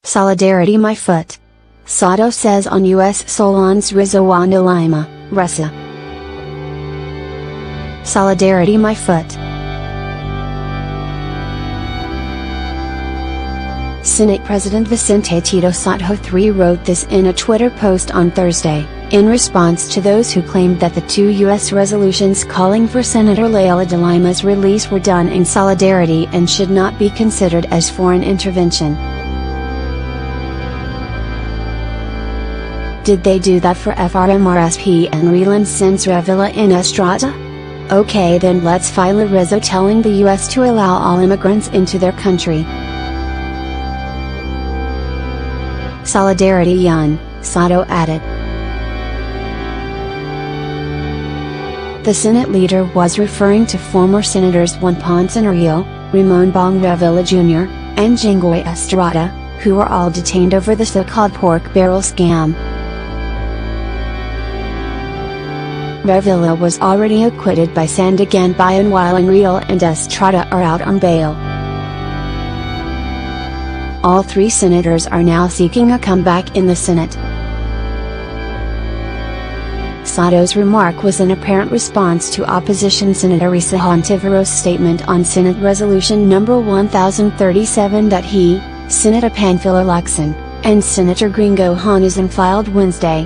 Solidarity my foot. Sotto says on US solons reso Lima, Ressa. Solidarity my foot. Senate President Vicente Tito Sotto III wrote this in a Twitter post on Thursday, in response to those who claimed that the two U.S. resolutions calling for Senator Leila de Lima's release were done in solidarity and should not be considered as foreign intervention. Did they do that for FRMRSP and Reland Sins Revilla in Estrada? Okay, then let's file a reso telling the U.S. to allow all immigrants into their country. Solidarity yun, Sotto added. The Senate leader was referring to former Senators Juan Ponce Enrio, Ramon Bong Revilla Jr., and Jinggoy Estrada, who were all detained over the so-called pork barrel scam. Revilla was already acquitted by Sandiganbayan while Enrio and Estrada are out on bail. All three senators are now seeking a comeback in the Senate. Sotto's remark was an apparent response to opposition Senator Ressa Hontiveros' statement on Senate Resolution No. 1037 that he, Senator Panfilo Lacson, and Senator Gringo Honazan filed Wednesday.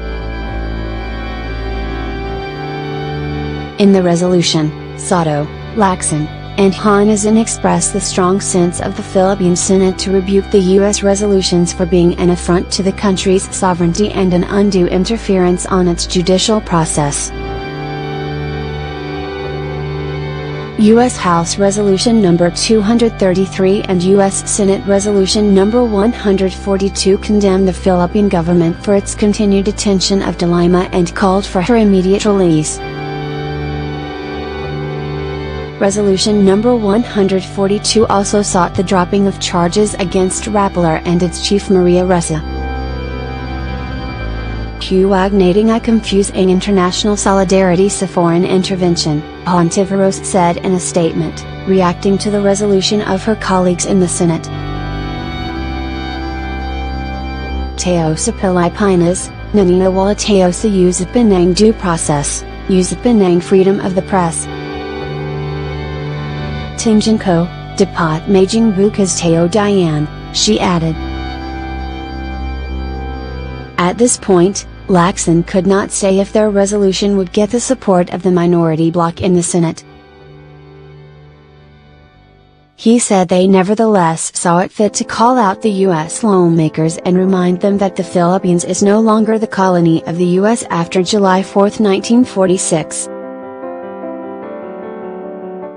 In the resolution, Sotto, Lacson, and Honazan expressed the strong sense of the Philippine Senate to rebuke the U.S. resolutions for being an affront to the country's sovereignty and an undue interference on its judicial process. U.S. House Resolution No. 233 and U.S. Senate Resolution No. 142 condemned the Philippine government for its continued detention of de Lima and called for her immediate release. Resolution No. 142 also sought the dropping of charges against Rappler and its chief Maria Ressa. Coordinating a confusing international solidarity sa foreign intervention, Hontiveros said in a statement, reacting to the resolution of her colleagues in the Senate. Teo sa Pilipinas, naniniwala tayo sa usapin ng due process, usapin ng freedom of the press. Tingin ko, dapat maging bukas tayo diyan, she added. At this point, Lacson could not say if their resolution would get the support of the minority bloc in the Senate. He said they nevertheless saw it fit to call out the U.S. lawmakers and remind them that the Philippines is no longer the colony of the U.S. after July 4, 1946.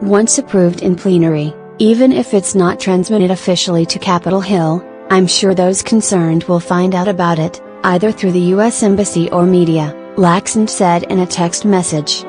Once approved in plenary, even if it's not transmitted officially to Capitol Hill, I'm sure those concerned will find out about it, either through the U.S. Embassy or media, Lacson said in a text message.